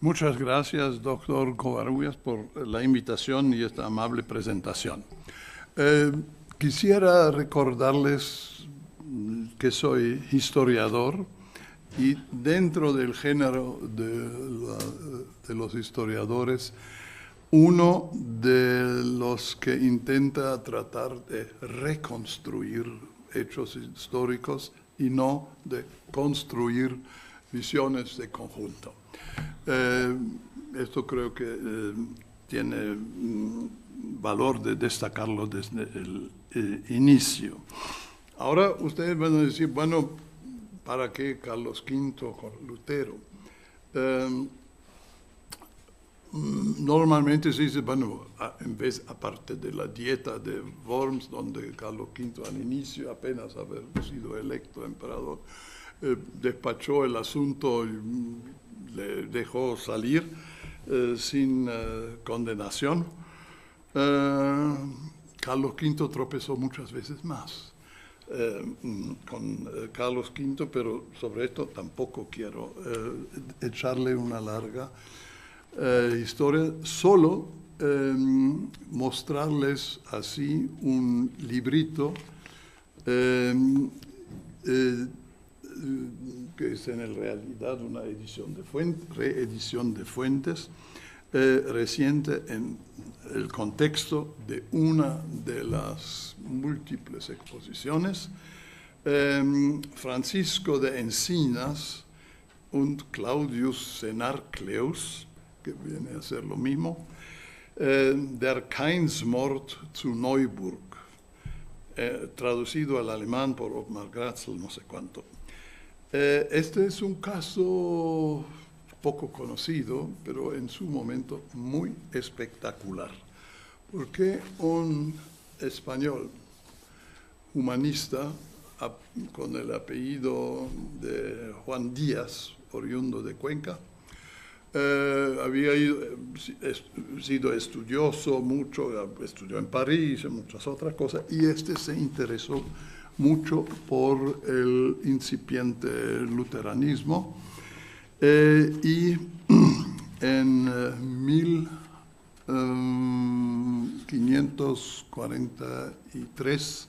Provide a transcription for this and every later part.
Muchas gracias, doctor Covarrubias, por la invitación y esta amable presentación. Quisiera recordarles que soy historiador y dentro del género de los historiadores, uno de los que intenta tratar de reconstruir hechos históricos y no de construir visiones de conjunto. Esto creo que tiene valor de destacarlo desde el inicio. Ahora ustedes van a decir, bueno, ¿para qué Carlos V con Lutero? Normalmente se dice, bueno, en vez, aparte de la dieta de Worms, donde Carlos V al inicio, apenas haber sido electo emperador, despachó el asunto y le dejó salir sin condenación. Carlos V tropezó muchas veces más con Carlos V, pero sobre esto tampoco quiero echarle una larga historia, solo mostrarles así un librito que es en realidad una reedición de fuentes reciente en el contexto de una de las múltiples exposiciones. Francisco de Encinas und Claudius Senarcleus, que viene a ser lo mismo, Der Kainsmord zu Neuburg, traducido al alemán por Ottmar Gratzel, no sé cuánto. Este es un caso poco conocido, pero en su momento muy espectacular, porque un español humanista con el apellido de Juan Díaz, oriundo de Cuenca, había sido estudioso mucho, estudió en París y muchas otras cosas, y se interesó mucho por el incipiente luteranismo, y en 1543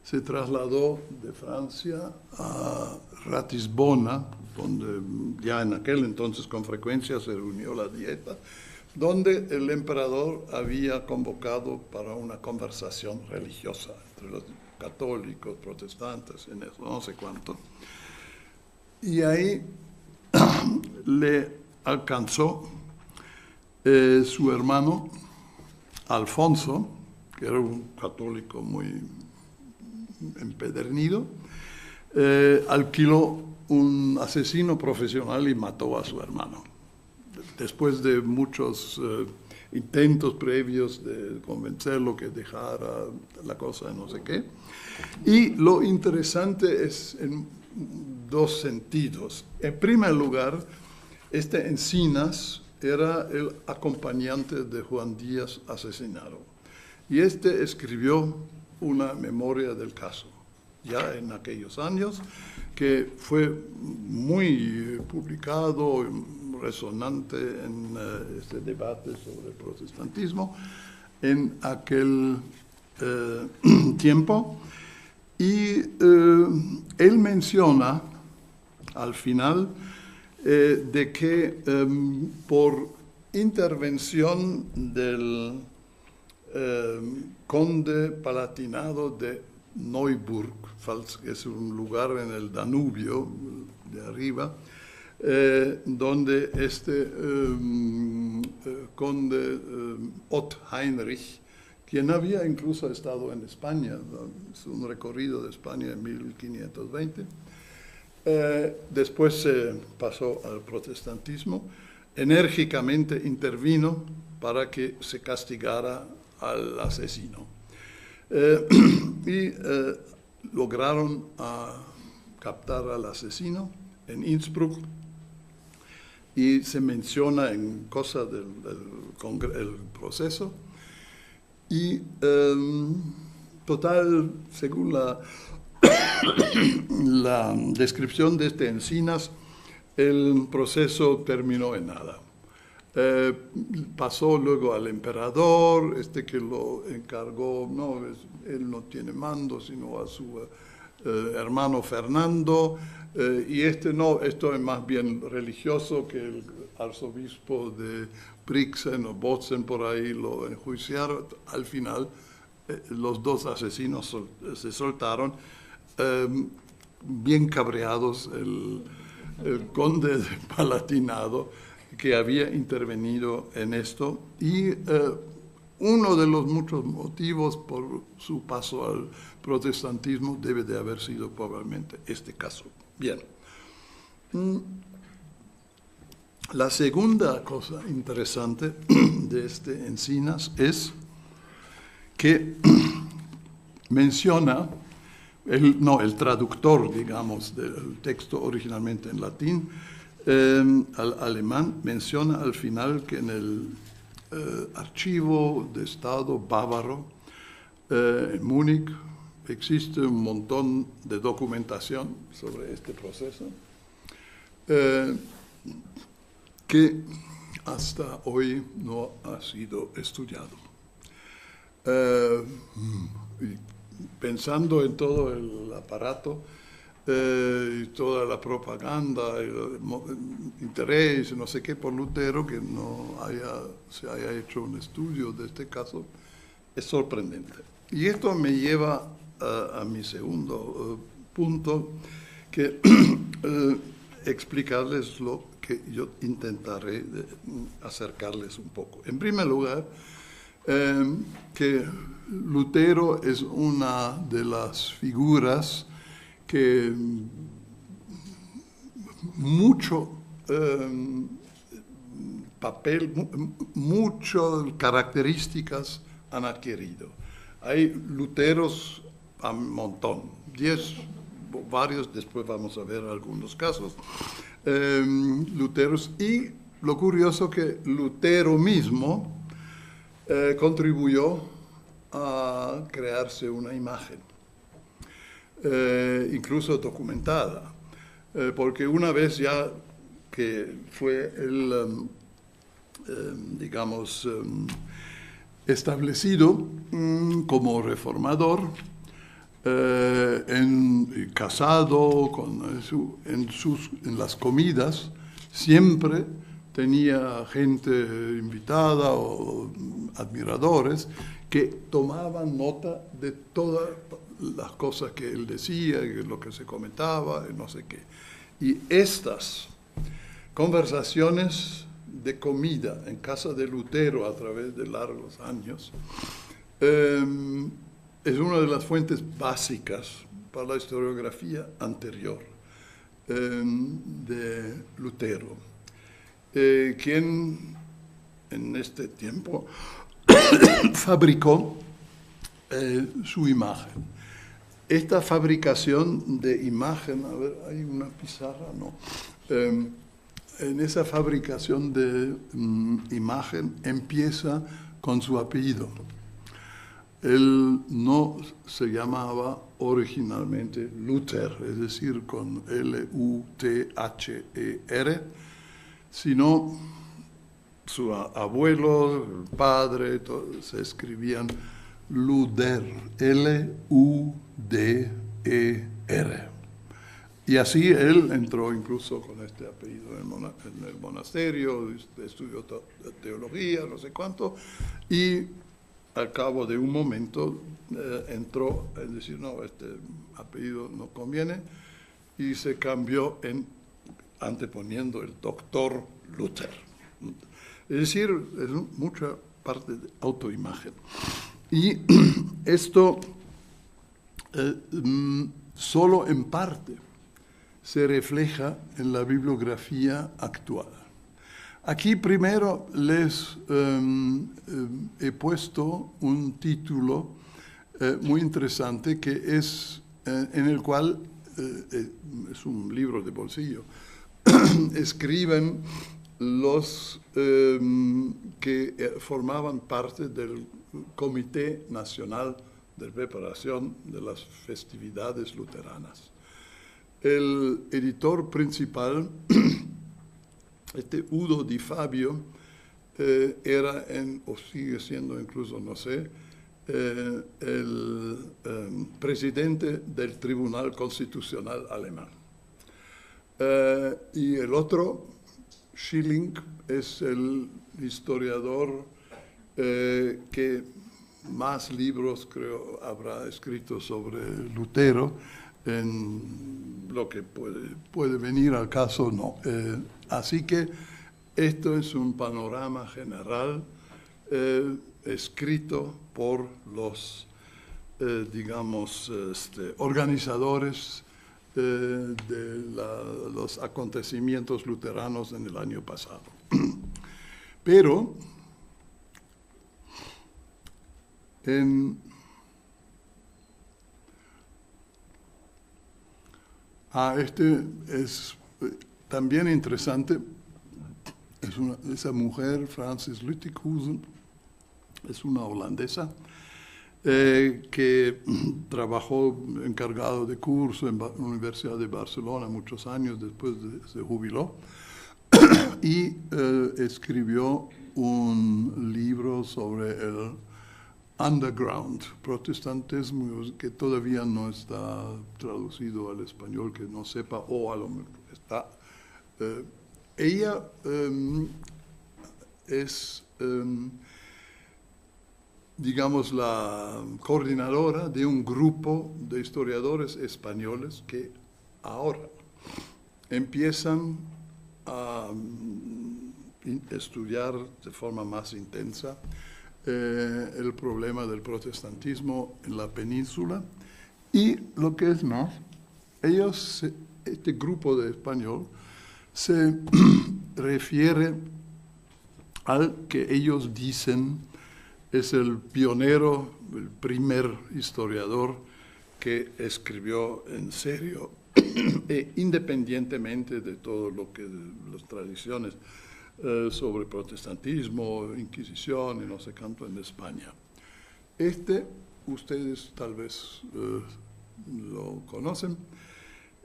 se trasladó de Francia a Ratisbona, donde ya en aquel entonces con frecuencia se reunió la dieta, donde el emperador había convocado para una conversación religiosa entre los católicos, protestantes, en eso, no sé cuánto. Y ahí le alcanzó su hermano Alfonso, que era un católico muy empedernido, alquiló un asesino profesional y mató a su hermano. Después de muchos intentos previos de convencerlo que dejara la cosa de no sé qué. Y lo interesante es en dos sentidos. En primer lugar, Encinas era el acompañante de Juan Díaz asesinado. Y escribió una memoria del caso, ya en aquellos años, que fue muy publicado, resonante en este debate sobre el protestantismo en aquel tiempo. Y él menciona al final de que por intervención del conde palatinado de Neuburg, que es un lugar en el Danubio de arriba, donde conde Ott Heinrich, quien había incluso estado en España, hizo un recorrido de España en 1520, después se pasó al protestantismo, enérgicamente intervino para que se castigara al asesino. Y lograron captar al asesino en Innsbruck, y se menciona en cosa del proceso. Y total, según la descripción de Encinas, el proceso terminó en nada. Pasó luego al emperador, que lo encargó, no, él no tiene mando, sino a su hermano Fernando, y no, esto es más bien religioso, que el arzobispo de Brixen o Bozen por ahí lo enjuiciaron. Al final los dos asesinos se soltaron, bien cabreados. El conde de Palatinado, que había intervenido en esto, y uno de los muchos motivos por su paso al protestantismo debe de haber sido probablemente este caso. Bien. La segunda cosa interesante de Encinas es que menciona, el traductor, digamos, del texto originalmente en latín, al alemán, menciona al final que en el archivo de Estado bávaro en Múnich existe un montón de documentación sobre este proceso que hasta hoy no ha sido estudiado. Pensando en todo el aparato y toda la propaganda, el interés, no sé qué, por Lutero, que no se haya hecho un estudio de este caso, es sorprendente. Y esto me lleva a mi segundo punto, que explicarles lo que yo intentaré acercarles un poco. En primer lugar, que Lutero es una de las figuras que mucho muchas características han adquirido. Hay Luteros a un montón, 10, varios, después vamos a ver algunos casos, Luteros, y lo curioso que Lutero mismo contribuyó a crearse una imagen, incluso documentada, porque una vez ya que fue él, digamos, establecido como reformador, casado, en las comidas, siempre tenía gente invitada o admiradores que tomaban nota de todas las cosas que él decía, lo que se comentaba, no sé qué. Y estas conversaciones de comida en casa de Lutero a través de largos años es una de las fuentes básicas para la historiografía anterior de Lutero, quien en este tiempo fabricó su imagen. Esta fabricación de imagen, a ver, hay una pizarra, ¿no? En esa fabricación de imagen empieza con su apellido. Él no se llamaba originalmente Luther, es decir, con L-U-T-H-E-R, sino su abuelo, el padre, se escribían Luder, L-U-D-E-R. Y así él entró incluso con este apellido en el monasterio, estudió teología, no sé cuánto, y al cabo de un momento entró en decir, no, este apellido no conviene, y se cambió anteponiendo el doctor Luther. Es decir, es mucha parte de autoimagen. Y esto solo en parte se refleja en la bibliografía actual. Aquí primero les he puesto un título muy interesante que es en el cual, es un libro de bolsillo, escriben los que formaban parte del Comité Nacional de Preparación de las Festividades Luteranas. El editor principal, Udo Di Fabio, era, o sigue siendo incluso, no sé, el presidente del Tribunal Constitucional alemán. Y el otro, Schilling, es el historiador que más libros, creo, habrá escrito sobre Lutero. En lo que puede venir al caso, no. Así que esto es un panorama general escrito por los, digamos, organizadores de los acontecimientos luteranos en el año pasado. Pero este es también interesante. Esa mujer, Frances Lüttichhusen, es una holandesa que trabajó encargado de curso en la Universidad de Barcelona muchos años, después se jubiló, y escribió un libro sobre el underground protestantismo, que todavía no está traducido al español, que no sepa, o a lo mejor está. Ella es, digamos, la coordinadora de un grupo de historiadores españoles que ahora empiezan a estudiar de forma más intensa el problema del protestantismo en la península, y lo que es más, este grupo de español se refiere al que ellos dicen es el pionero, el primer historiador que escribió en serio e independientemente de todo lo que las tradiciones sobre protestantismo, Inquisición y no sé cuánto en España. Ustedes tal vez lo conocen.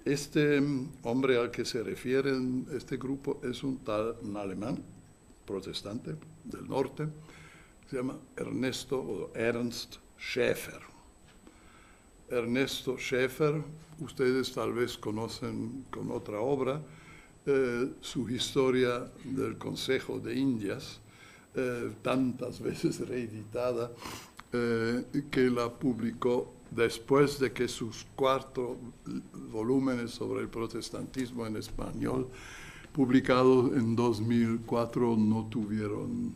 Este hombre al que se refiere este grupo es un alemán protestante del norte, se llama Ernst Schäfer. Ernesto Schäfer, ustedes tal vez conocen con otra obra, su historia del Consejo de Indias, tantas veces reeditada, que la publicó después de que sus 4 volúmenes sobre el protestantismo en español, publicados en 2004, no tuvieron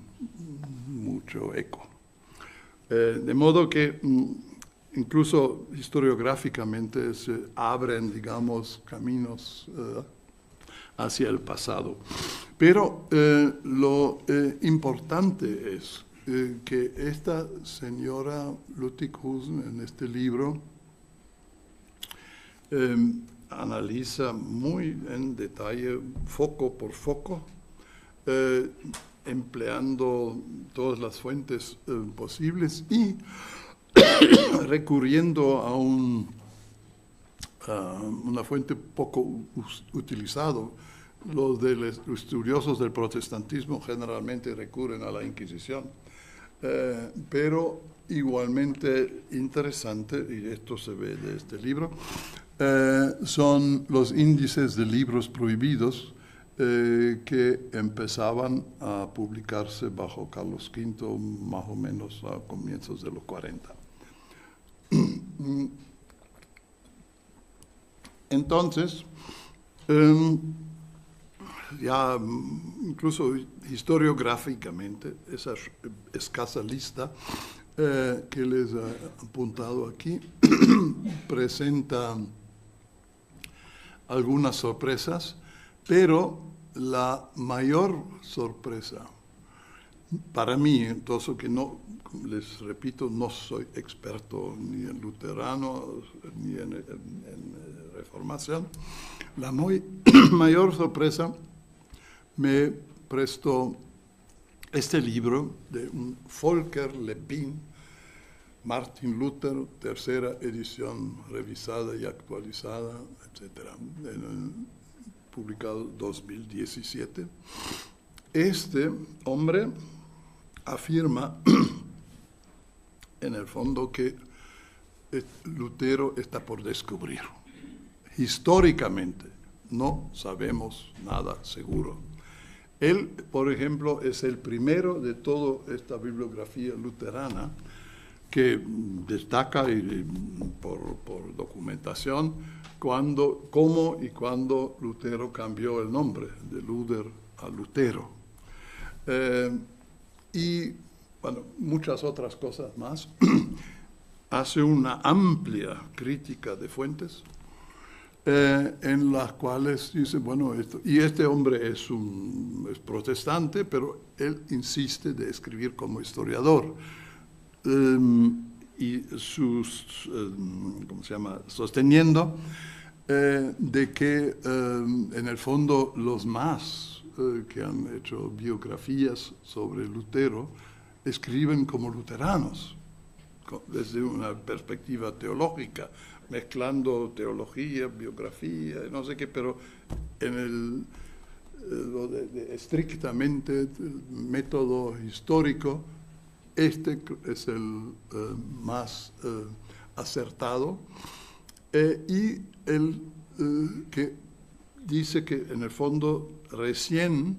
mucho eco. De modo que incluso historiográficamente se abren, digamos, caminos hacia el pasado. Pero lo importante es que esta señora Lüttichhusen en este libro analiza muy en detalle, foco por foco, empleando todas las fuentes posibles y recurriendo a una fuente poco utilizada. Los estudiosos del protestantismo generalmente recurren a la Inquisición, pero igualmente interesante, y esto se ve de este libro, son los índices de libros prohibidos que empezaban a publicarse bajo Carlos V, más o menos a comienzos de los 40. Entonces, ya incluso historiográficamente, esa escasa lista que les he apuntado aquí presenta algunas sorpresas, pero la mayor sorpresa para mí, entonces, que no, les repito, no soy experto ni en luterano ni en reformación, la mayor sorpresa me prestó este libro de un Volker Lepin, Martin Luther, tercera edición revisada y actualizada, etc., publicado en 2017. este hombre afirma en el fondo que Lutero está por descubrir. Históricamente no sabemos nada seguro. Él, por ejemplo, es el primero de toda esta bibliografía luterana que destaca por documentación cómo y cuándo Lutero cambió el nombre de Luther a Lutero. Y bueno, muchas otras cosas más. Hace una amplia crítica de fuentes en las cuales dice, bueno, este hombre es protestante, pero él insiste de escribir como historiador. Y ¿cómo se llama? Sosteniendo de que en el fondo los más que han hecho biografías sobre Lutero escriben como luteranos, desde una perspectiva teológica, mezclando teología, biografía, no sé qué, pero en lo estrictamente el método histórico, este es el más acertado, y el que dice que en el fondo recién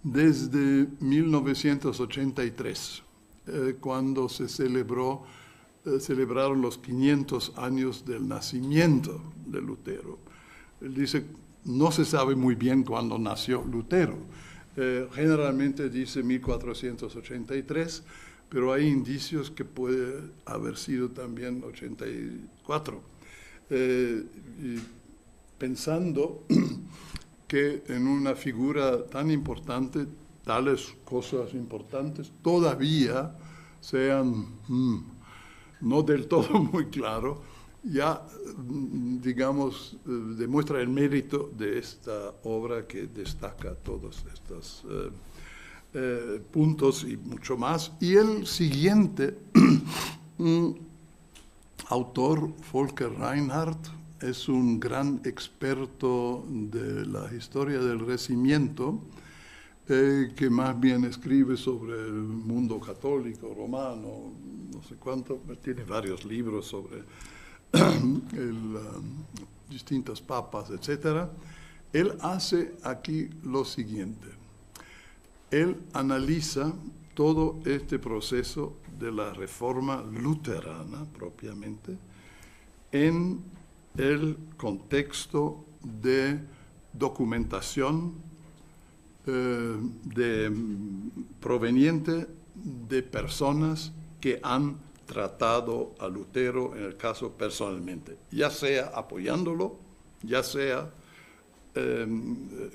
desde 1983, cuando se celebraron los 500 años del nacimiento de Lutero. Él dice, no se sabe muy bien cuándo nació Lutero. Generalmente dice 1483, pero hay indicios que puede haber sido también 84. Y pensando que en una figura tan importante, tales cosas importantes todavía sean no del todo muy claro, ya, digamos, demuestra el mérito de esta obra que destaca todos estos puntos y mucho más. Y el siguiente autor, Volker Reinhardt, es un gran experto de la historia del Renacimiento, que más bien escribe sobre el mundo católico, romano, no sé cuánto, tiene varios libros sobre distintos papas, etc. Él hace aquí lo siguiente. Él analiza todo este proceso de la reforma luterana propiamente en el contexto de documentación proveniente de personas que han tratado a Lutero, en el caso personalmente, ya sea apoyándolo, ya sea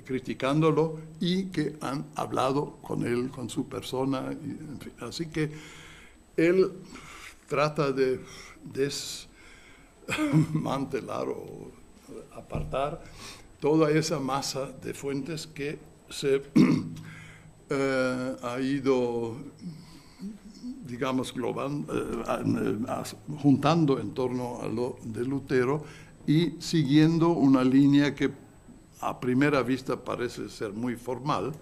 criticándolo, y que han hablado con él, con su persona. En fin. Así que él trata de desmantelar o apartar toda esa masa de fuentes que se ha ido, digamos, juntando en torno a lo de Lutero y siguiendo una línea que a primera vista parece ser muy formal,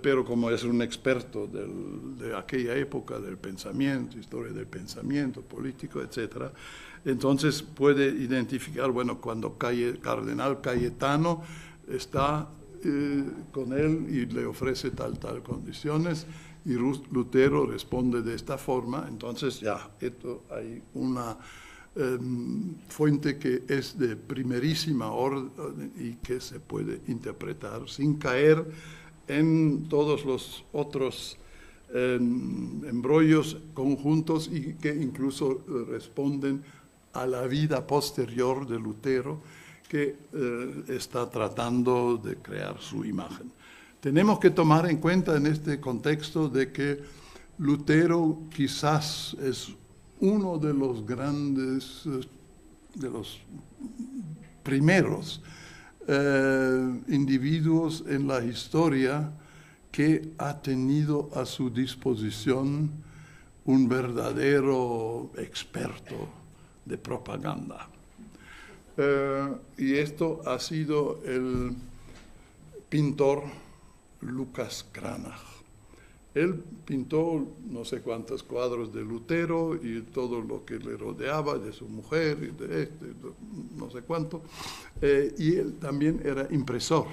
pero como es un experto de aquella época del pensamiento, historia del pensamiento político, etc., entonces puede identificar, bueno, cuando Cardenal Cayetano está con él y le ofrece tal condiciones, y Lutero responde de esta forma, entonces ya, esto hay una fuente que es de primerísima orden y que se puede interpretar sin caer en todos los otros embrollos conjuntos y que incluso responden a la vida posterior de Lutero, que está tratando de crear su imagen. Tenemos que tomar en cuenta en este contexto de que Lutero quizás es uno de los grandes, de los primeros individuos en la historia que ha tenido a su disposición un verdadero experto de propaganda. Y esto ha sido el pintor Lucas Cranach. Él pintó no sé cuántos cuadros de Lutero y todo lo que le rodeaba, de su mujer, y de no sé cuánto. Y él también era impresor.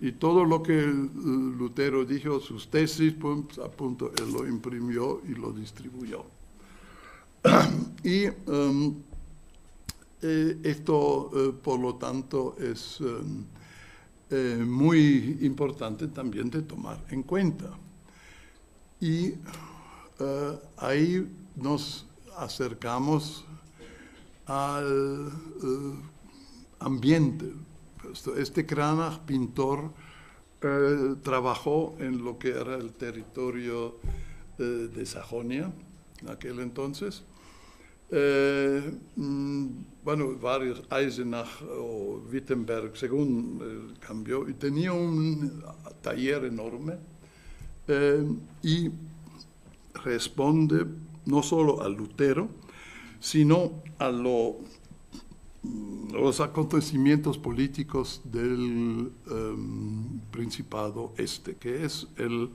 Y todo lo que Lutero dijo, sus tesis, pues, a punto, él lo imprimió y lo distribuyó. Y esto, por lo tanto, es muy importante también de tomar en cuenta. Y ahí nos acercamos al ambiente. Este Cranach, pintor, trabajó en lo que era el territorio de Sajonia en aquel entonces. Bueno, varios, Eisenach o Wittenberg, según cambió, y tenía un taller enorme y responde no solo a Lutero, sino a los acontecimientos políticos del Principado Este, que es el,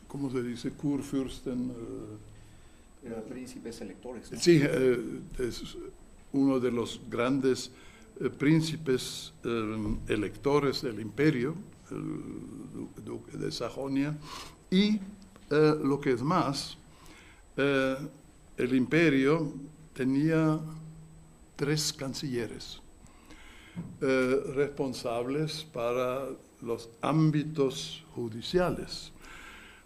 ¿cómo se dice? Kurfürsten. Príncipes electores, ¿no? Sí, es uno de los grandes príncipes electores del imperio, el duque de Sajonia, y lo que es más, el imperio tenía 3 cancilleres responsables para los ámbitos judiciales.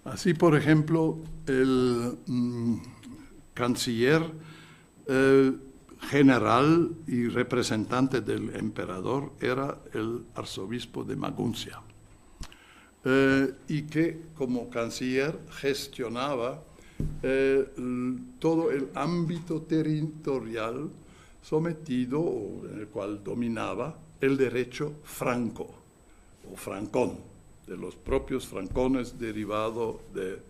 Así, por ejemplo, el canciller general y representante del emperador era el arzobispo de Maguncia, y que como canciller gestionaba todo el ámbito territorial sometido o en el cual dominaba el derecho franco o francón, de los propios francones derivado de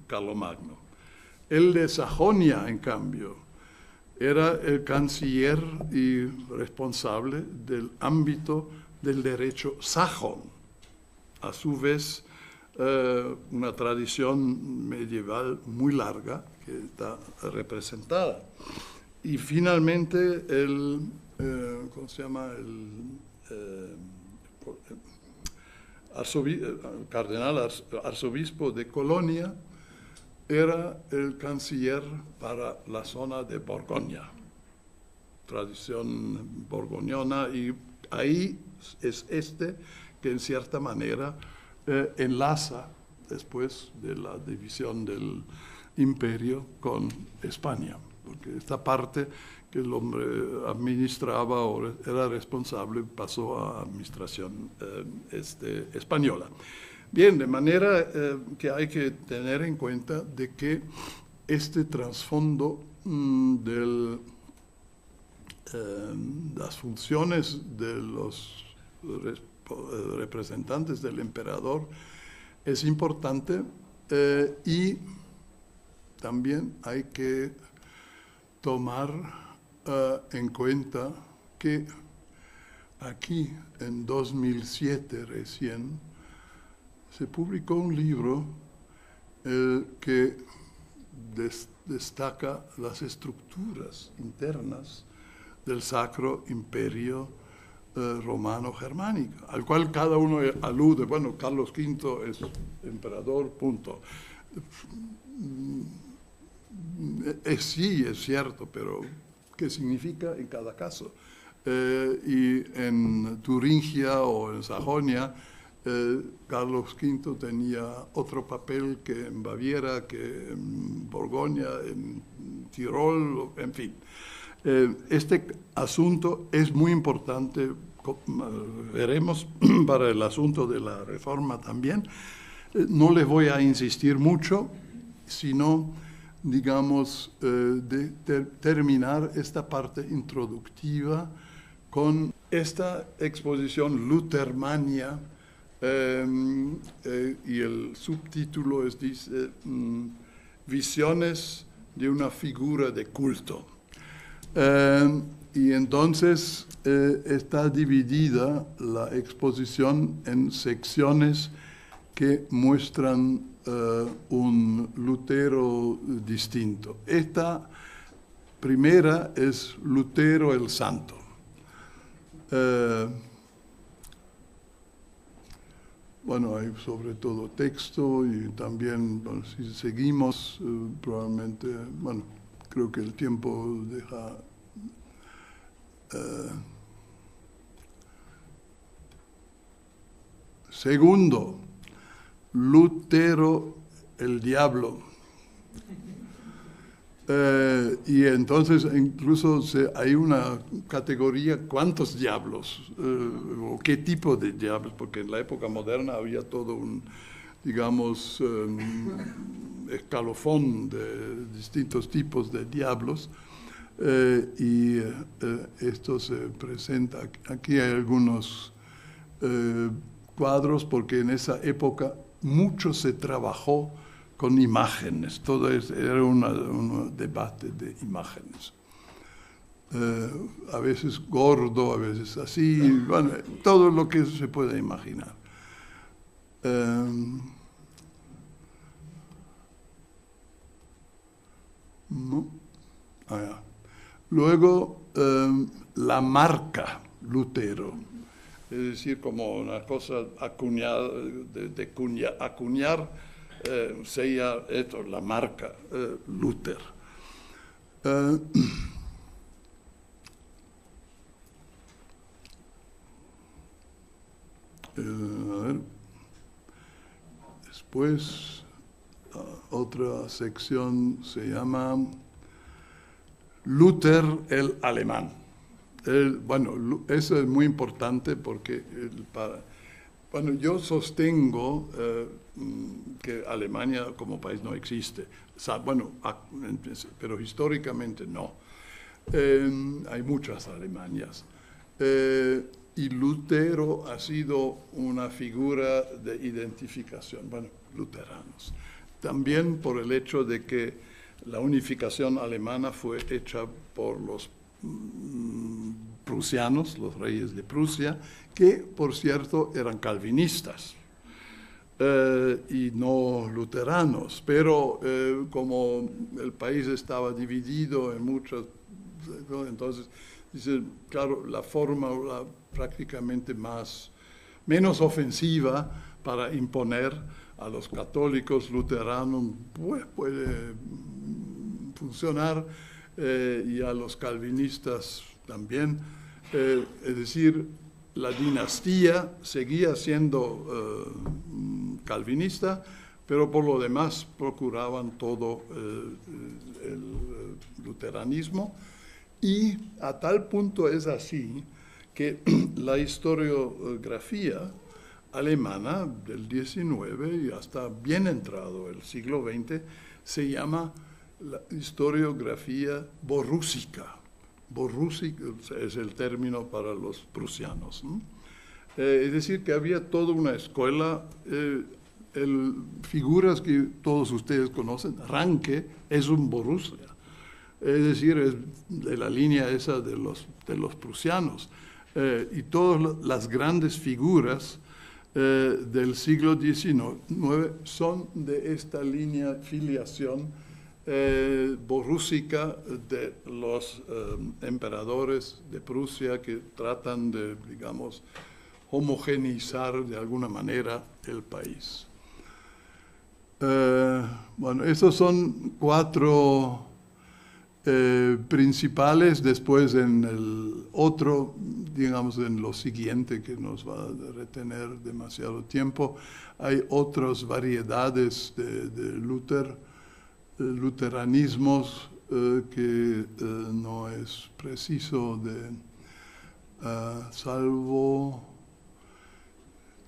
Carlomagno. El de Sajonia, en cambio, era el canciller y responsable del ámbito del derecho sajón, a su vez una tradición medieval muy larga que está representada. Y finalmente el, ¿cómo se llama? Cardenal arzobispo de Colonia era el canciller para la zona de Borgoña, tradición borgoñona, y ahí es que en cierta manera enlaza después de la división del imperio con España, porque esta parte que el hombre administraba o era responsable pasó a administración española. Bien, de manera que hay que tener en cuenta de que este trasfondo de las funciones de los representantes del emperador es importante, y también hay que tomar en cuenta que aquí en 2007 recién se publicó un libro que destaca las estructuras internas del Sacro Imperio Romano Germánico, al cual cada uno alude. Bueno, Carlos V es emperador, punto. Sí, es cierto, pero ¿qué significa en cada caso? Y en Turingia o en Sajonia, Carlos V tenía otro papel que en Baviera, que en Borgoña, en Tirol, en fin. Este asunto es muy importante, veremos para el asunto de la reforma también. No les voy a insistir mucho, sino, digamos, terminar esta parte introductiva con esta exposición Luthermania, y el subtítulo dice Visiones de una figura de culto. Y entonces está dividida la exposición en secciones que muestran un Lutero distinto. Esta primera es Lutero el Santo. Bueno, hay sobre todo texto y también, bueno, si seguimos, probablemente, bueno, creo que el tiempo deja... Segundo, Lutero el diablo. Y entonces incluso hay una categoría, ¿cuántos diablos? ¿O qué tipo de diablos? Porque en la época moderna había todo un, digamos, escalafón de distintos tipos de diablos. Y esto se presenta, aquí hay algunos cuadros, porque en esa época mucho se trabajó con imágenes, todo era un debate de imágenes. A veces gordo, a veces así, bueno, todo lo que se puede imaginar. ¿No? Luego, la marca Lutero, es decir, como una cosa acuñada, acuñar, sea esto, la marca Luther. A ver. Después, otra sección se llama Luther el alemán. Bueno, eso es muy importante porque bueno, yo sostengo que Alemania como país no existe. Bueno, pero históricamente no. Hay muchas Alemanias. Y Lutero ha sido una figura de identificación, bueno, luteranos. También por el hecho de que la unificación alemana fue hecha por los prusianos, los reyes de Prusia, que por cierto eran calvinistas y no luteranos, pero como el país estaba dividido en muchas, entonces dice, claro, la forma prácticamente menos ofensiva para imponer a los católicos luteranos pues, puede funcionar, y a los calvinistas también. Es decir, la dinastía seguía siendo calvinista, pero por lo demás procuraban todo el luteranismo, y a tal punto es así que la historiografía alemana del XIX y hasta bien entrado el siglo XX se llama la historiografía borrúsica. Borrúsica es el término para los prusianos, ¿no? Es decir, que había toda una escuela, figuras que todos ustedes conocen. Ranke es un Borussia, es decir, es de la línea esa de los prusianos. Y todas las grandes figuras del siglo XIX son de esta línea filiación borrúsica de los emperadores de Prusia, que tratan de, digamos, homogeneizar de alguna manera el país. Bueno, estos son 4 principales. Después en el otro, digamos en lo siguiente, que nos va a retener demasiado tiempo, hay otras variedades de luteranismos que no es preciso salvo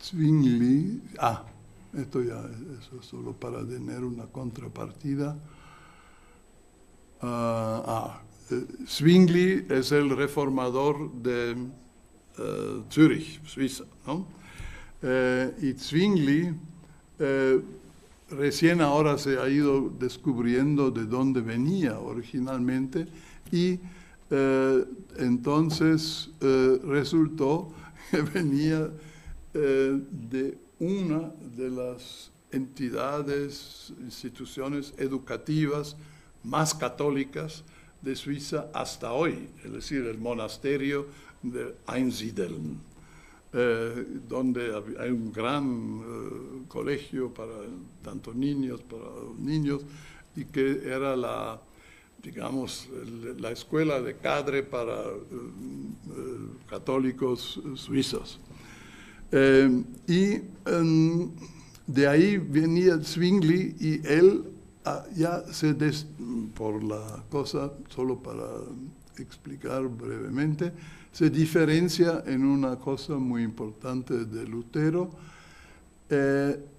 Zwingli. Esto ya, eso es solo para tener una contrapartida. Zwingli es el reformador de Zürich, Suiza, ¿no? Y Zwingli recién ahora se ha ido descubriendo de dónde venía originalmente, y Entonces resultó que venía de una de las entidades, instituciones educativas más católicas de Suiza hasta hoy, es decir, el monasterio de Einsiedeln, donde hay un gran colegio para tanto niños, y que era digamos, la escuela de cadre para católicos suizos. Y de ahí venía Zwingli y él ya por la cosa, solo para explicar brevemente, se diferencia en una cosa muy importante de Lutero,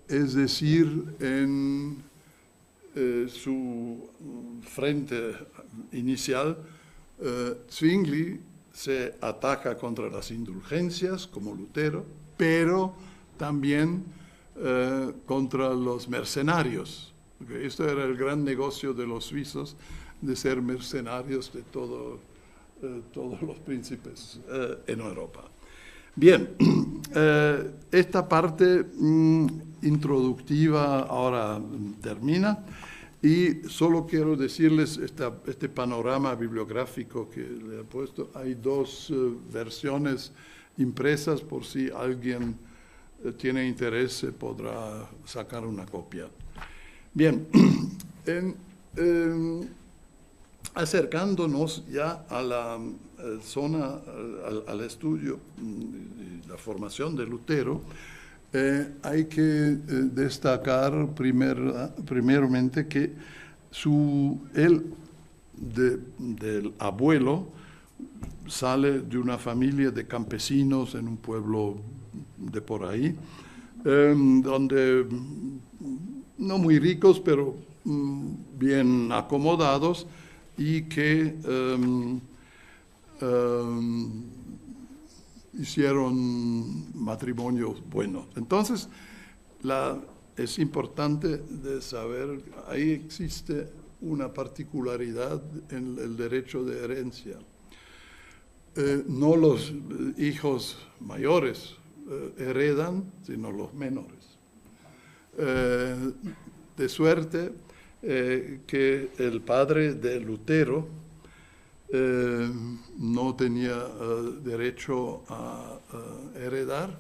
es decir, en su frente inicial, Zwingli se ataca contra las indulgencias, como Lutero, pero también contra los mercenarios. Porque esto era el gran negocio de los suizos, de ser mercenarios de todos los príncipes en Europa. Bien, esta parte introductiva ahora termina y solo quiero decirles este panorama bibliográfico que le he puesto. Hay dos versiones impresas, por si alguien tiene interés se podrá sacar una copia. Bien, acercándonos ya a la zona, al estudio y la formación de Lutero, hay que destacar primeramente que él del abuelo sale de una familia de campesinos en un pueblo de por ahí, donde no muy ricos, pero bien acomodados, y que hicieron matrimonios buenos. Entonces, es importante de saber, ahí existe una particularidad en el derecho de herencia. No los hijos mayores heredan, sino los menores. De suerte que el padre de Lutero no tenía derecho a heredar,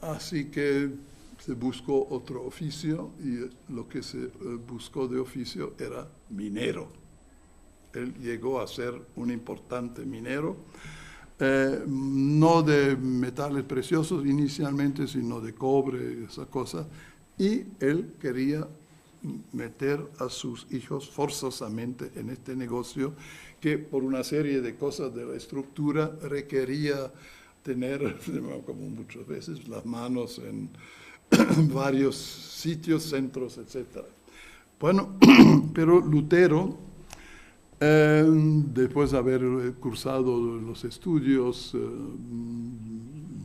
así que se buscó otro oficio y lo que se buscó de oficio era minero. Él llegó a ser un importante minero, no de metales preciosos inicialmente, sino de cobre, esa cosa, y él quería meter a sus hijos forzosamente en este negocio que por una serie de cosas de la estructura requería tener, como muchas veces, las manos en varios sitios, centros, etc. Bueno, pero Lutero, después de haber cursado los estudios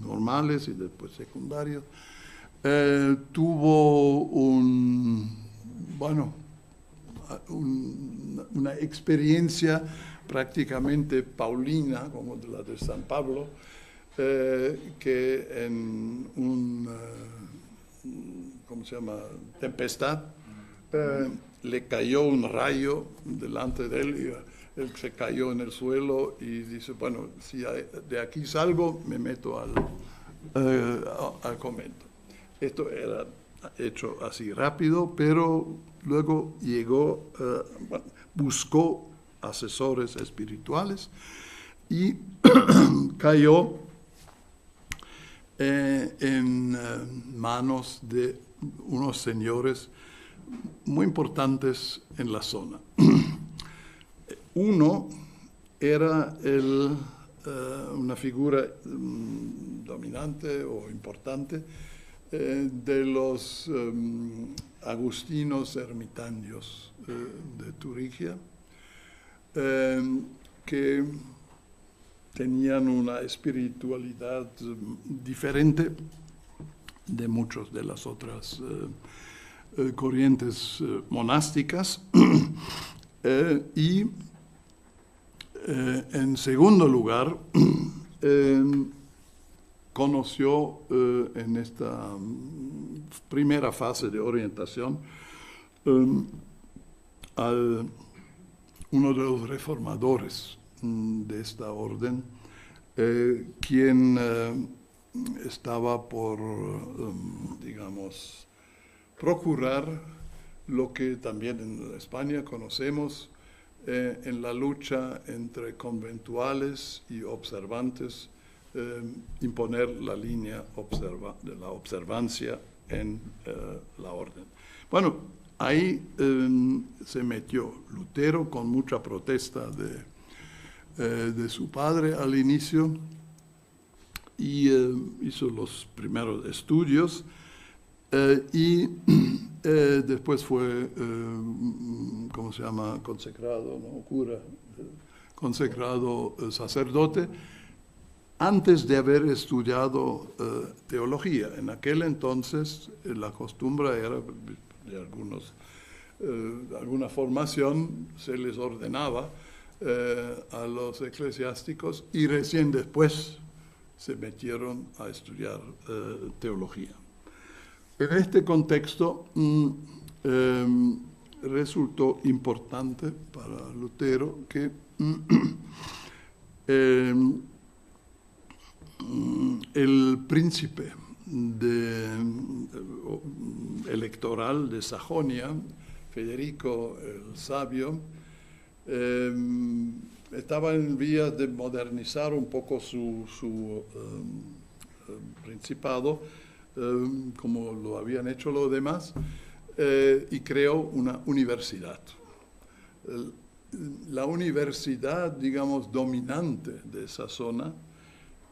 normales y después secundarios, tuvo una experiencia prácticamente paulina, como la de San Pablo, que en ¿cómo se llama?, tempestad, le cayó un rayo delante de él y él se cayó en el suelo y dice, bueno, si de aquí salgo, me meto al convento. Esto era hecho así rápido, pero luego buscó asesores espirituales y cayó en manos de unos señores muy importantes en la zona. Uno era una figura dominante o importante de los agustinos ermitaños de Turingia, que tenían una espiritualidad diferente de muchas de las otras monásticas y En segundo lugar, conoció en esta primera fase de orientación a uno de los reformadores de esta orden, quien estaba por, digamos, procurar lo que también en España conocemos en la lucha entre conventuales y observantes, imponer la línea de la observancia en la orden. Bueno, ahí se metió Lutero con mucha protesta de su padre al inicio y hizo los primeros estudios y después fue, ¿cómo se llama? Consagrado, ¿no? Cura, consagrado sacerdote, antes de haber estudiado teología. En aquel entonces la costumbre era de alguna formación se les ordenaba a los eclesiásticos y recién después se metieron a estudiar teología. En este contexto resultó importante para Lutero que el príncipe electoral de Sajonia, Federico el Sabio, estaba en vías de modernizar un poco su principado, como lo habían hecho los demás, y creó una universidad. La universidad, digamos, dominante de esa zona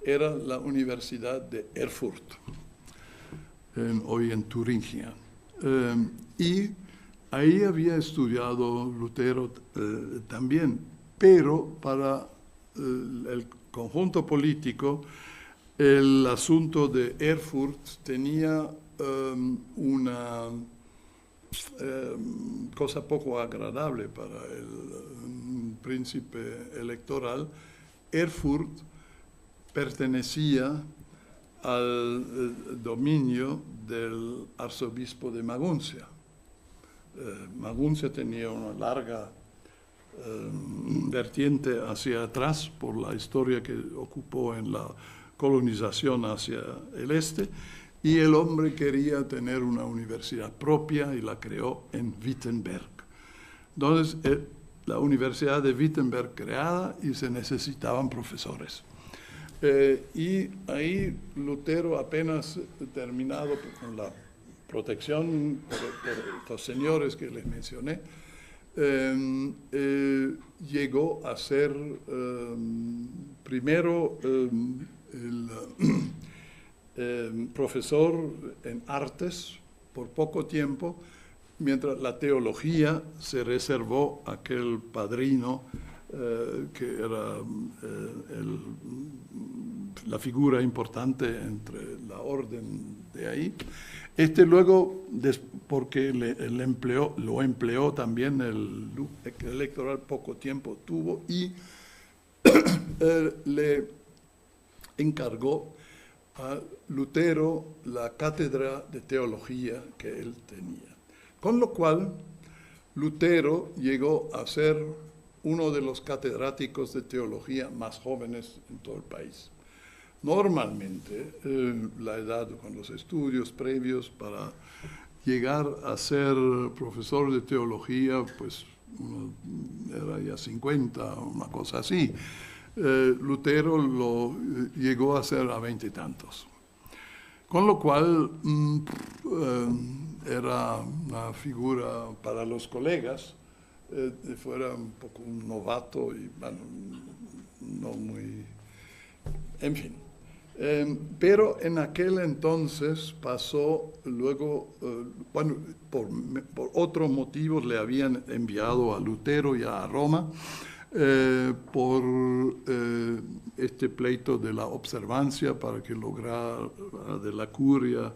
era la Universidad de Erfurt, hoy en Turingia. Y ahí había estudiado Lutero también, pero para el conjunto político, el asunto de Erfurt tenía una cosa poco agradable para el príncipe electoral. Erfurt pertenecía al dominio del arzobispo de Maguncia. Maguncia tenía una larga vertiente hacia atrás por la historia que ocupó en la colonización hacia el este, y el hombre quería tener una universidad propia y la creó en Wittenberg. Entonces, la Universidad de Wittenberg creada y se necesitaban profesores. Y ahí Lutero, apenas terminado con la protección por los señores que les mencioné, llegó a ser primero el profesor en artes por poco tiempo, mientras la teología se reservó a aquel padrino que era la figura importante entre la orden de ahí. Este luego, porque lo empleó también el electoral, poco tiempo tuvo, y le encargó a Lutero la cátedra de teología que él tenía. Con lo cual, Lutero llegó a ser uno de los catedráticos de teología más jóvenes en todo el país. Normalmente, la edad con los estudios previos para llegar a ser profesor de teología, pues uno era ya 50, una cosa así. Lutero lo llegó a ser a 20 y tantos. Con lo cual, era una figura para los colegas, fuera un poco un novato y, bueno, no muy... En fin. Pero en aquel entonces pasó luego, bueno, por otros motivos le habían enviado a Lutero ya a Roma por este pleito de la observancia para que lograra de la curia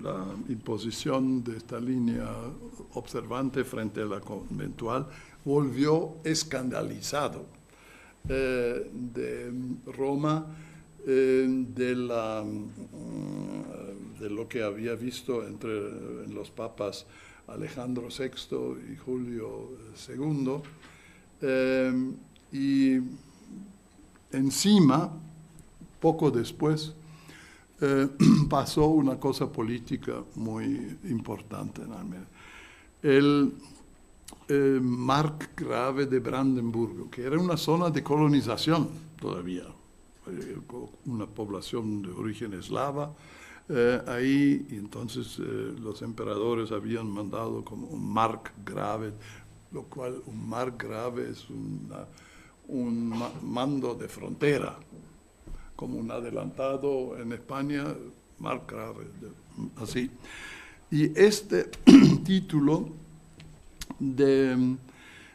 la imposición de esta línea observante frente a la conventual. Volvió escandalizado de Roma, de lo que había visto en los papas Alejandro VI y Julio II, y encima, poco después, pasó una cosa política muy importante en Armenia. El Markgrave de Brandenburgo, que era una zona de colonización todavía, una población de origen eslava, ahí, y entonces los emperadores habían mandado como un Markgrave, lo cual un Markgrave es un mando de frontera, como un adelantado en España, Markgrave, así. Y este título de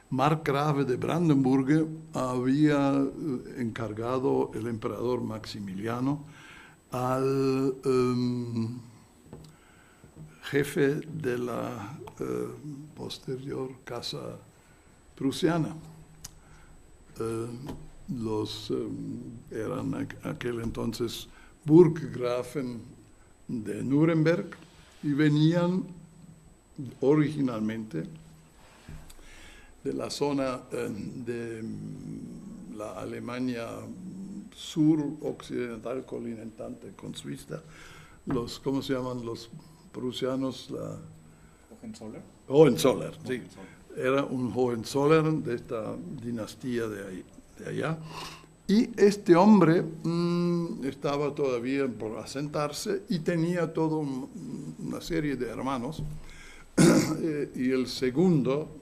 Markgrave de Brandenburg había encargado el emperador Maximiliano al jefe de la posterior casa prusiana. Eran aquel entonces Burggrafen de Nuremberg y venían originalmente de la zona de la Alemania sur-occidental colindante con Suiza, ¿cómo se llaman los prusianos? Hohenzollern. Hohenzollern, sí. Era un Hohenzollern de esta dinastía de allá. Y este hombre estaba todavía por asentarse y tenía toda una serie de hermanos. Y el segundo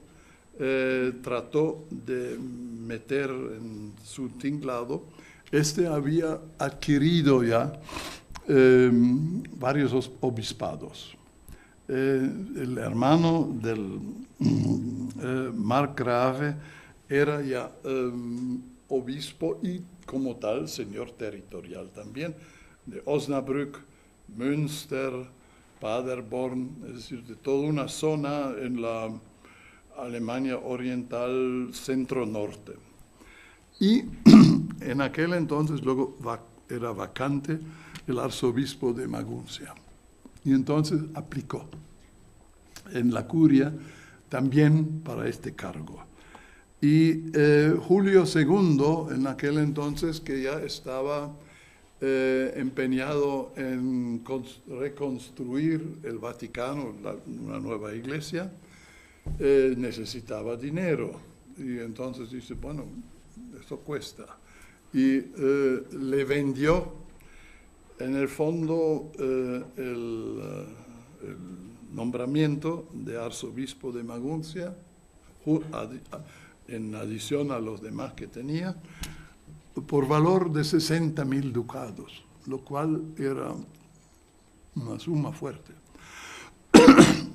trató de meter en su tinglado. Este había adquirido ya varios obispados. El hermano del Markgrave era ya obispo y como tal señor territorial también, de Osnabrück, Münster, Paderborn, es decir, de toda una zona en la Alemania oriental centro-norte. Y en aquel entonces luego era vacante el arzobispo de Maguncia. Y entonces aplicó en la curia también para este cargo. Y Julio II, en aquel entonces, que ya estaba empeñado en reconstruir el Vaticano, una nueva iglesia, necesitaba dinero. Y entonces dice, bueno, esto cuesta. Y le vendió, en el fondo, el nombramiento de arzobispo de Maguncia, en adición a los demás que tenía, por valor de 60.000 ducados, lo cual era una suma fuerte.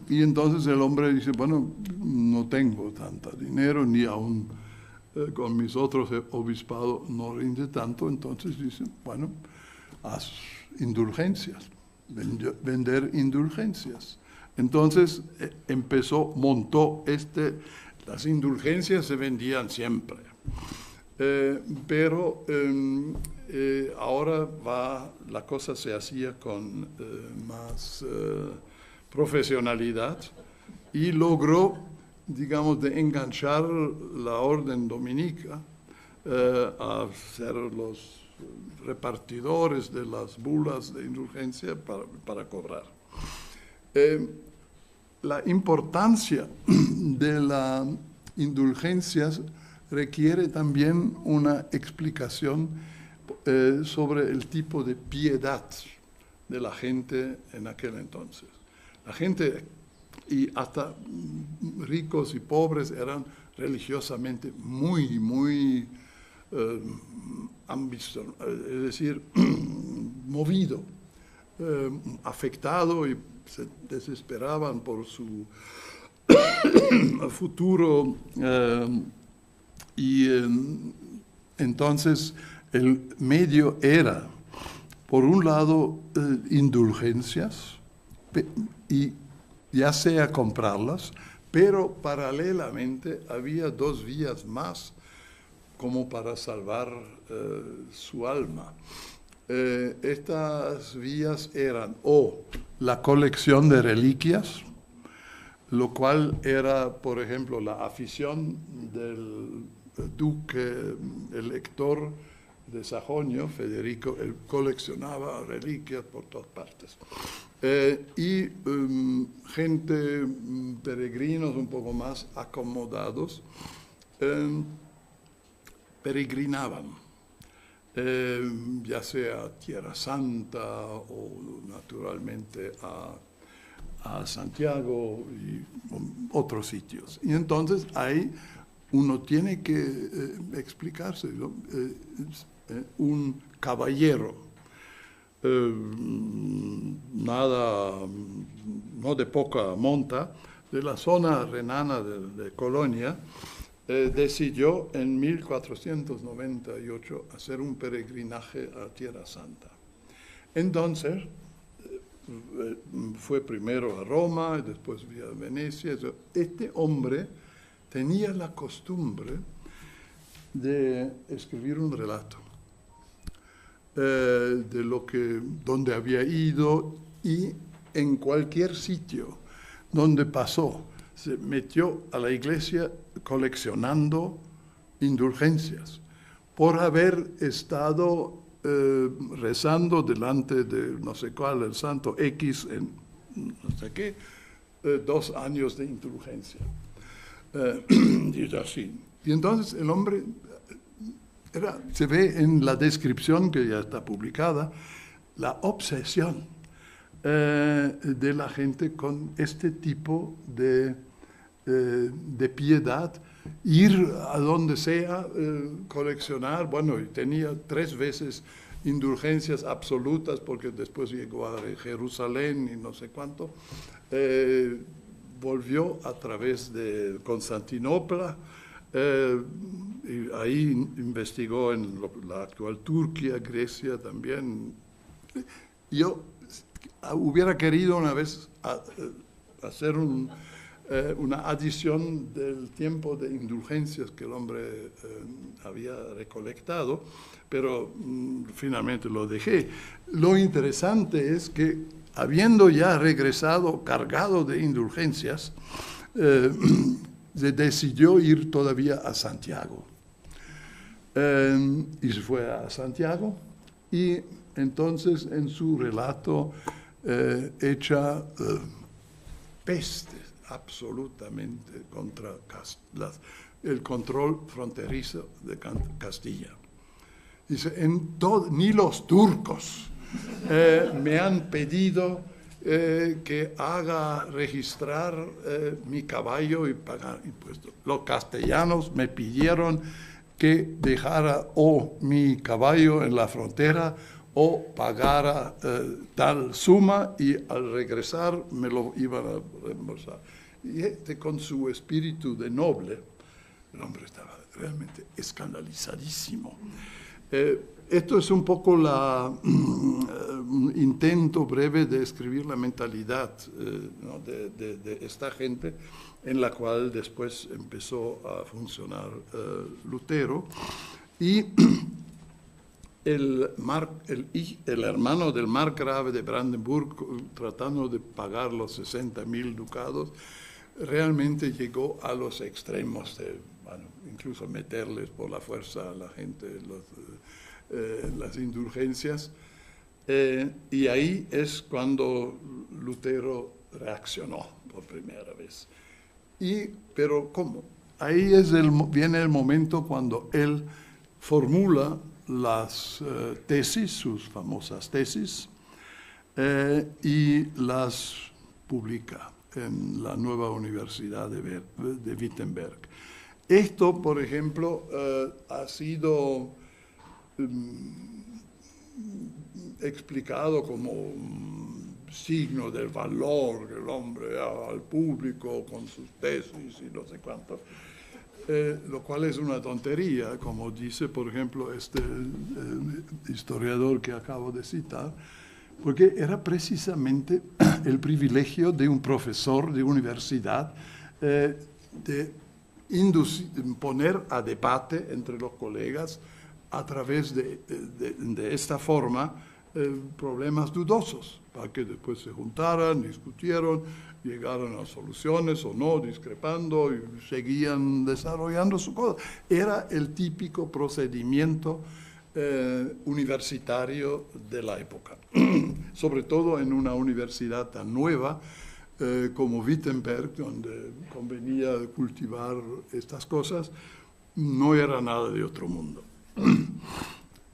Y entonces el hombre dice, bueno, no tengo tanta dinero, ni aún con mis otros obispados no rinde tanto, entonces dice, bueno, haz indulgencias, vender indulgencias. Entonces montó las indulgencias se vendían siempre, pero ahora la cosa se hacía con más profesionalidad y logró, digamos, de enganchar la orden dominica a ser los repartidores de las bulas de indulgencia para cobrar. La importancia de las indulgencias requiere también una explicación sobre el tipo de piedad de la gente en aquel entonces. La gente, y hasta ricos y pobres, eran religiosamente muy, muy es decir, movido, afectado, y se desesperaban por su futuro. Entonces el medio era, por un lado, indulgencias, y ya sea comprarlas, pero paralelamente había dos vías más como para salvar su alma. Estas vías eran o la colección de reliquias, lo cual era, por ejemplo, la afición del duque elector de Sajonia, Federico. Él coleccionaba reliquias por todas partes. Y gente, peregrinos un poco más acomodados, peregrinaban, ya sea a Tierra Santa o naturalmente a Santiago y otros sitios. Y entonces ahí uno tiene que explicarse, ¿no? Un caballero, no de poca monta, de la zona renana de Colonia, decidió en 1498 hacer un peregrinaje a Tierra Santa. Entonces, fue primero a Roma, y después a Venecia. Este hombre tenía la costumbre de escribir un relato de donde había ido, y en cualquier sitio donde pasó, se metió a la iglesia coleccionando indulgencias por haber estado rezando delante de no sé cuál, el santo X, en no sé qué, 2 años de indulgencia. Y así. Y entonces el hombre, se ve en la descripción que ya está publicada, la obsesión de la gente con este tipo de piedad, ir a donde sea, coleccionar. Bueno, y tenía 3 veces indulgencias absolutas, porque después llegó a Jerusalén y no sé cuánto. Volvió a través de Constantinopla, y ahí investigó en la actual Turquía, Grecia también. Yo hubiera querido una vez hacer una adición del tiempo de indulgencias que el hombre había recolectado, pero finalmente lo dejé. Lo interesante es que, habiendo ya regresado cargado de indulgencias, se decidió ir todavía a Santiago. Y se fue a Santiago, y entonces en su relato echa peste absolutamente contra el control fronterizo de Castilla. Dice, ni los turcos me han pedido que haga registrar mi caballo y pagar impuestos. Los castellanos me pidieron que dejara o mi caballo en la frontera o pagara tal suma, y al regresar me lo iban a reembolsar. Y con su espíritu de noble, el hombre estaba realmente escandalizadísimo. Esto es un poco un intento breve de escribir la mentalidad, ¿no? de esta gente, en la cual después empezó a funcionar Lutero. Y el hermano del margrave de Brandenburg, tratando de pagar los 60.000 ducados, realmente llegó a los extremos de, incluso meterles por la fuerza a la gente las indulgencias. Y ahí es cuando Lutero reaccionó por primera vez. Pero ¿cómo? Ahí viene el momento cuando él formula las tesis, sus famosas tesis, y las publica en la nueva Universidad de Wittenberg. Esto, por ejemplo, ha sido explicado como un signo del valor que el hombre da al público con sus tesis y no sé cuánto. Lo cual es una tontería, como dice, por ejemplo, este historiador que acabo de citar, porque era precisamente el privilegio de un profesor de universidad de poner a debate entre los colegas a través de esta forma problemas dudosos, para que después se juntaran, discutieron, llegaron a soluciones o no, discrepando y seguían desarrollando su cosa. Era el típico procedimiento universitario de la época, sobre todo en una universidad tan nueva como Wittenberg, donde convenía cultivar estas cosas, no era nada de otro mundo.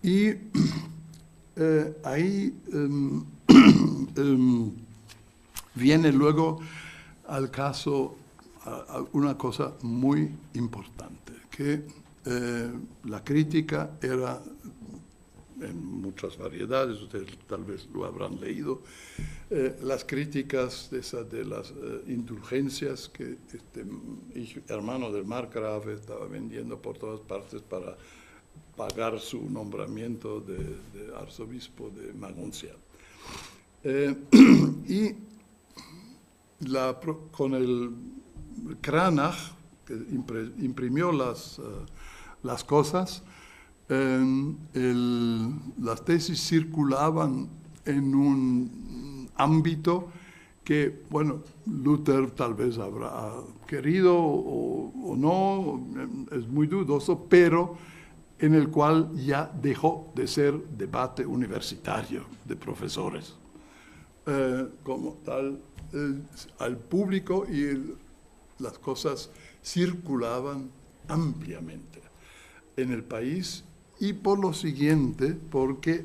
Y ahí viene luego al caso una cosa muy importante, que la crítica era en muchas variedades, ustedes tal vez lo habrán leído, las críticas de las indulgencias que este hermano del Markgraf estaba vendiendo por todas partes para pagar su nombramiento de arzobispo de Maguncia. Y con el Cranach, que imprimió las cosas, las tesis circulaban en un ámbito que, bueno, Luther tal vez habrá querido o no, es muy dudoso, pero en el cual ya dejó de ser debate universitario de profesores. Como tal, al público y las cosas circulaban ampliamente en el país, y por lo siguiente, porque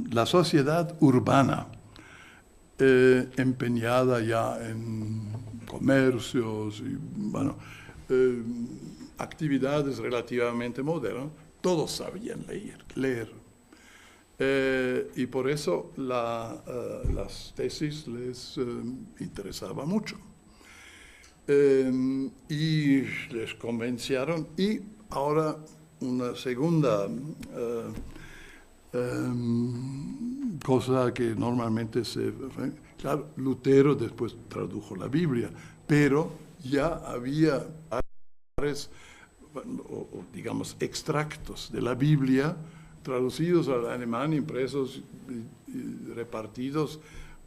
la sociedad urbana, empeñada ya en comercios y, bueno, actividades relativamente modernas, todos sabían leer. Y por eso las tesis les interesaba mucho. Y les convencieron. Y ahora una segunda cosa que normalmente claro, Lutero después tradujo la Biblia, pero ya había digamos, extractos de la Biblia traducidos al alemán, impresos y repartidos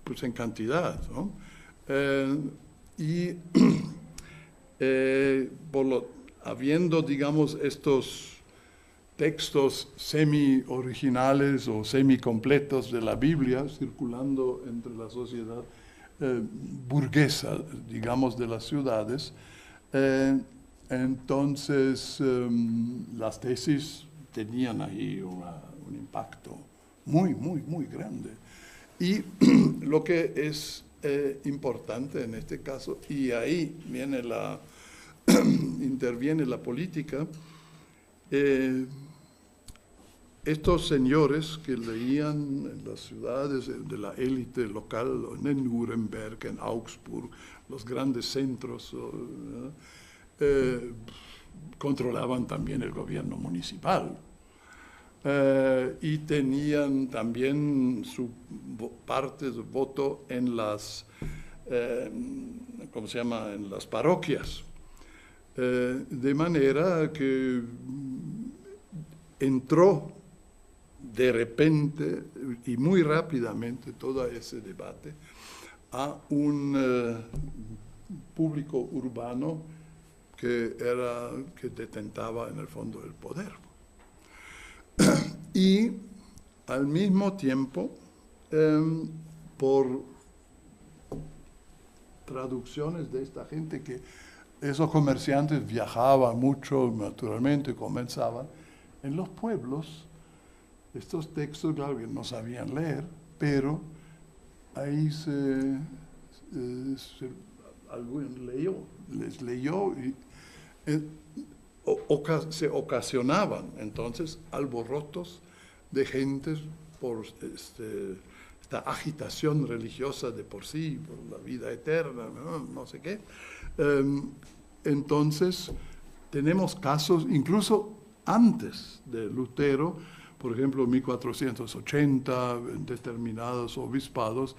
pues, en cantidad, ¿no? Habiendo, digamos, estos textos semi-originales o semi-completos de la Biblia circulando entre la sociedad burguesa, digamos, de las ciudades, entonces las tesis tenían ahí un impacto muy, muy, muy grande. Y lo que es importante en este caso, y ahí viene interviene la política, estos señores que leían en las ciudades de la élite local, en Nuremberg, en Augsburg, los grandes centros, controlaban también el gobierno municipal. Y tenían también su parte de voto en las, ¿cómo se llama?, en las parroquias. De manera que entró de repente y muy rápidamente todo ese debate a un público urbano que detentaba en el fondo el poder. Y al mismo tiempo, por traducciones de esta gente, que esos comerciantes viajaban mucho, naturalmente, comenzaban, en los pueblos, estos textos, claro que no sabían leer, pero ahí alguien les leyó y se ocasionaban entonces alborotos de gentes por esta agitación religiosa de por sí, por la vida eterna, no sé qué. Entonces tenemos casos, incluso antes de Lutero, por ejemplo, en 1480, en determinados obispados,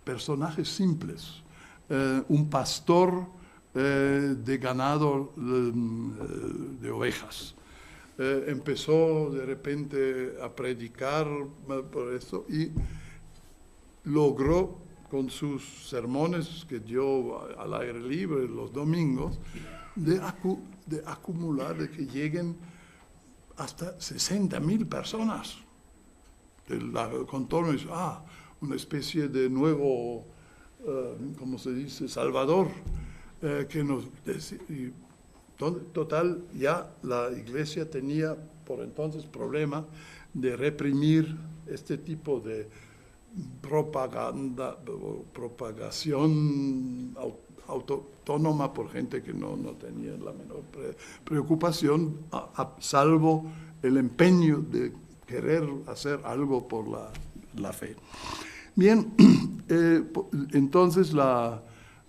personajes simples. Un pastor de ganado de ovejas. Empezó de repente a predicar por esto y logró con sus sermones que dio al aire libre los domingos, de acumular, de que lleguen hasta 60.000 personas. El contorno es una especie de nuevo, ¿cómo se dice?, Salvador, que nos... Total, ya la Iglesia tenía por entonces problema de reprimir este tipo de propagación autónoma por gente que no tenía la menor preocupación, salvo el empeño de querer hacer algo por la fe. Bien, entonces la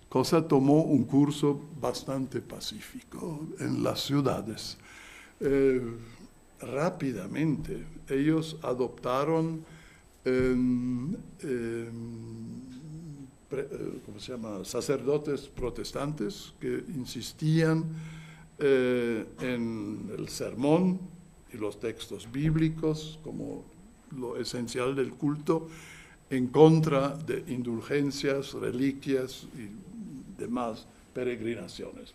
cosa tomó un curso bastante pacífico en las ciudades. Rápidamente ellos adoptaron ¿cómo se llama?, sacerdotes protestantes que insistían en el sermón y los textos bíblicos como lo esencial del culto, en contra de indulgencias, reliquias y demás peregrinaciones.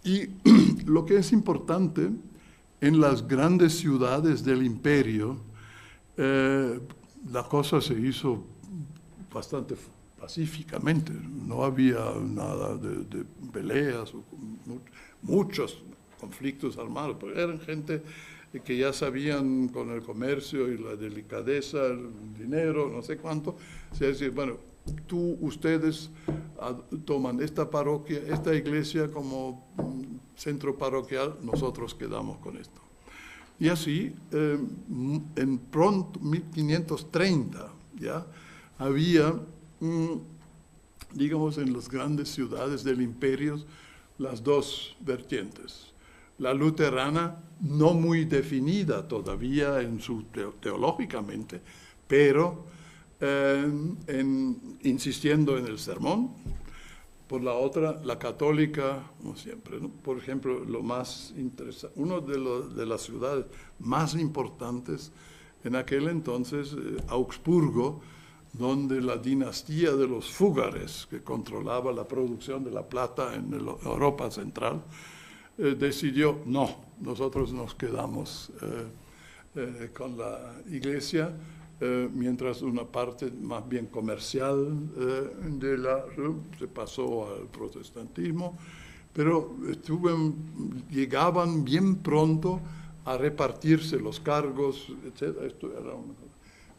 Y lo que es importante, en las grandes ciudades del imperio, la cosa se hizo bastante pacíficamente, no había nada de peleas, muchos conflictos armados, pero eran gente que ya sabían con el comercio y la delicadeza, el dinero, no sé cuánto, se decía, bueno, ustedes toman esta parroquia, esta iglesia como centro parroquial, nosotros quedamos con esto. Y así, en pronto, 1530, ya había, digamos, en las grandes ciudades del imperio, las dos vertientes. La luterana, no muy definida todavía teológicamente, pero insistiendo en el sermón. Por la otra, la católica, como siempre, ¿no? Por ejemplo, lo más interesante, una de las ciudades más importantes en aquel entonces, Augsburgo, donde la dinastía de los Fúgares, que controlaba la producción de la plata en Europa Central, decidió, no, nosotros nos quedamos con la iglesia, mientras una parte más bien comercial se pasó al protestantismo, pero llegaban bien pronto a repartirse los cargos, etc. Esto era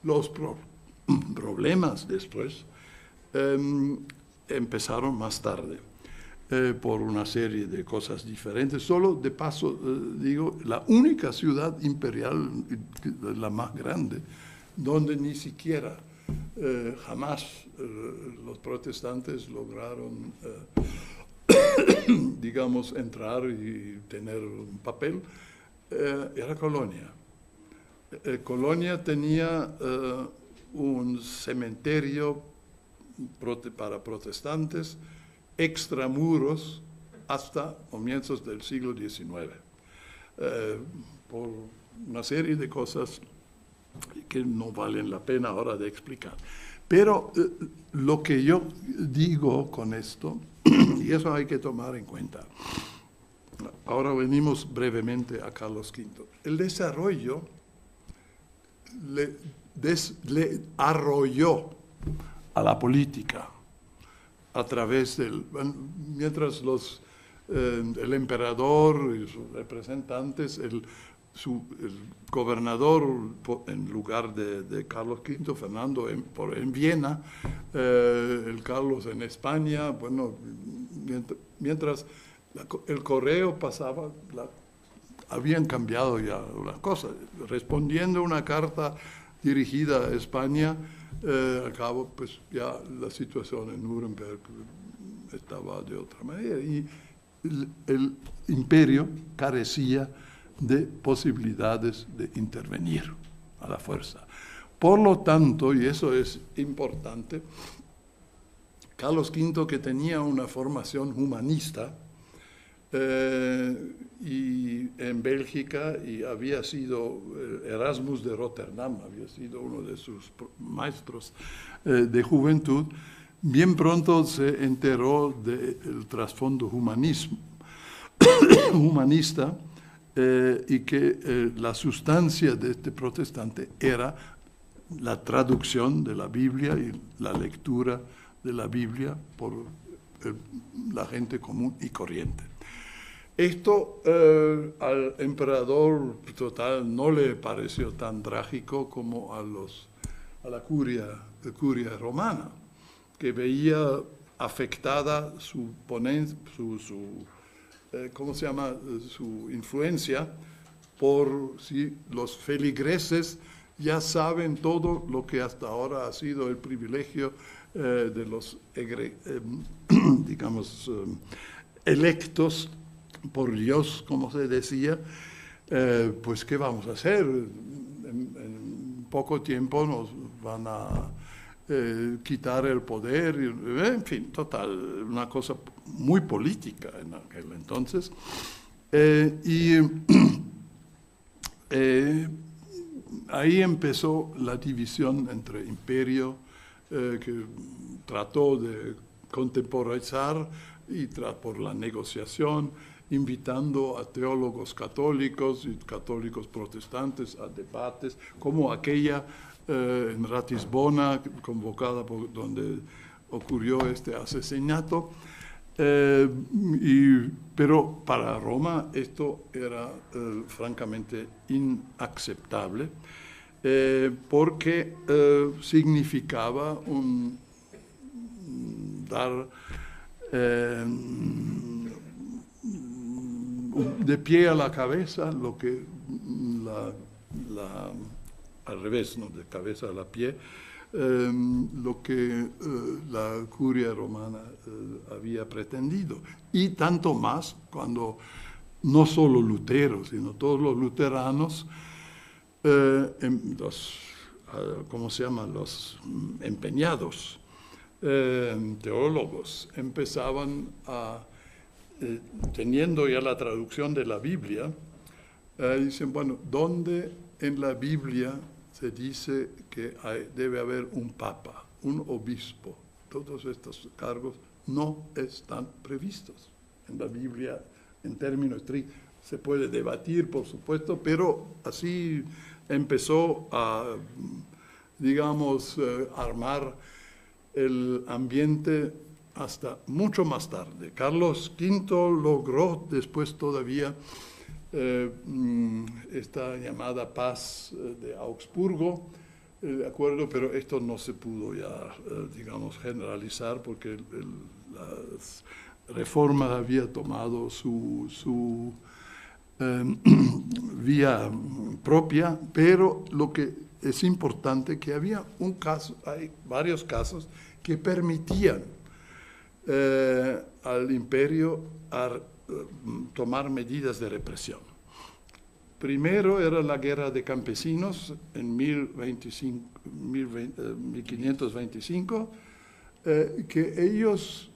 los problemas después empezaron más tarde. Por una serie de cosas diferentes. Solo de paso, digo, la única ciudad imperial, la más grande, donde ni siquiera jamás los protestantes lograron, digamos, entrar y tener un papel, era Colonia. Colonia tenía un cementerio para protestantes, extramuros, hasta comienzos del siglo XIX, por una serie de cosas que no valen la pena ahora de explicar. Pero lo que yo digo con esto, y eso hay que tomar en cuenta, ahora venimos brevemente a Carlos V. El desarrollo le arrolló a la política a través mientras el emperador y sus representantes, el gobernador en lugar de Carlos V, Fernando en Viena, el Carlos en España, bueno, mientras el correo pasaba, habían cambiado ya las cosas. Respondiendo a una carta dirigida a España, al cabo, pues ya la situación en Nuremberg estaba de otra manera y el imperio carecía de posibilidades de intervenir a la fuerza. Por lo tanto, y eso es importante, Carlos V, que tenía una formación humanista, y en Bélgica, y había sido Erasmus de Rotterdam, había sido uno de sus maestros de juventud, bien pronto se enteró del trasfondo humanista y que la sustancia de este protestante era la traducción de la Biblia y la lectura de la Biblia por la gente común y corriente. Esto al emperador total no le pareció tan trágico como a la curia romana, que veía afectada su influencia por si los feligreses ya saben todo lo que hasta ahora ha sido el privilegio de los electos por Dios, como se decía, pues ¿qué vamos a hacer? En poco tiempo nos van a quitar el poder, en fin, total, una cosa muy política en aquel entonces. Ahí empezó la división entre imperio, que trató de contemporizar y por la negociación, invitando a teólogos católicos y católicos protestantes a debates, como aquella en Ratisbona, convocada donde ocurrió este asesinato. Pero para Roma esto era francamente inaceptable, porque significaba dar de pie a la cabeza lo que al revés, ¿no? De cabeza a la pie, lo que la curia romana había pretendido. Y tanto más cuando no solo Lutero, sino todos los luteranos, ¿cómo se llaman? Los empeñados teólogos, empezaban teniendo ya la traducción de la Biblia, dicen, bueno, ¿dónde en la Biblia se dice que debe haber un papa, un obispo? Todos estos cargos no están previstos en la Biblia en términos estrictos. Se puede debatir, por supuesto, pero así empezó a, digamos, armar el ambiente hasta mucho más tarde. Carlos V logró después todavía esta llamada paz de Augsburgo, de acuerdo, pero esto no se pudo ya, digamos, generalizar porque las reformas había tomado su vía propia, pero lo que es importante que había hay varios casos que permitían al imperio tomar medidas de represión. Primero era la guerra de campesinos en 1525, que ellos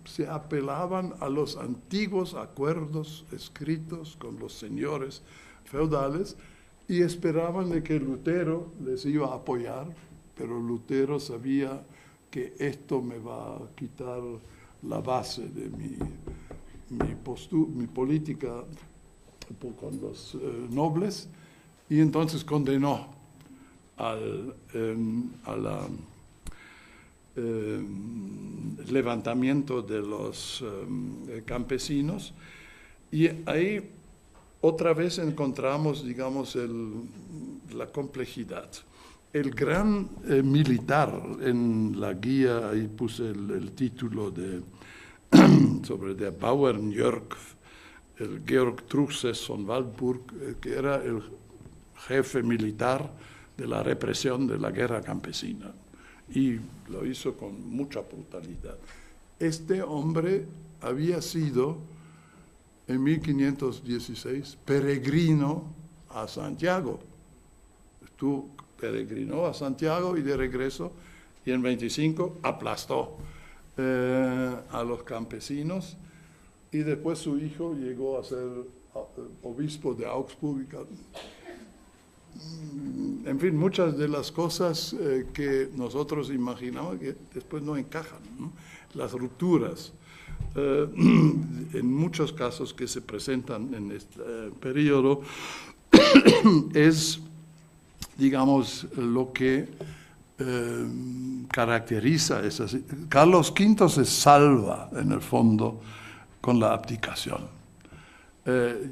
se apelaban a los antiguos acuerdos escritos con los señores feudales y esperaban de que Lutero les iba a apoyar, pero Lutero sabía que esto me va a quitar la base de mi política con los nobles, y entonces condenó al levantamiento de los campesinos, y ahí otra vez encontramos, digamos, la complejidad. El gran militar, en la guía, ahí puse el título sobre der Bauernjörg, el Georg Truchsess von Waldburg, que era el jefe militar de la represión de la guerra campesina, y lo hizo con mucha brutalidad. Este hombre había sido en 1516 peregrinó a Santiago. Peregrinó a Santiago y de regreso, y en 25 aplastó a los campesinos, y después su hijo llegó a ser obispo de Augsburg. En fin, muchas de las cosas que nosotros imaginamos que después no encajan, ¿no? Las rupturas, en muchos casos que se presentan en este periodo, es, digamos, lo que caracteriza esas. Carlos V se salva, en el fondo, con la abdicación.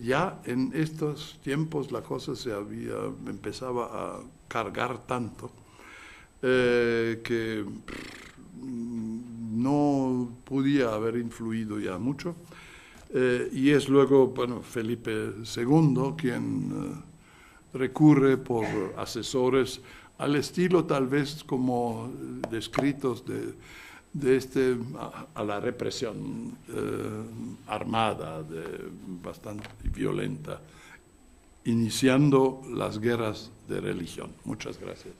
Ya en estos tiempos la cosa empezaba a cargar tanto que no podía haber influido ya mucho. Y es luego, bueno, Felipe II quien recurre por asesores al estilo tal vez como descritos a la represión armada, bastante violenta, iniciando las guerras de religión. Muchas gracias.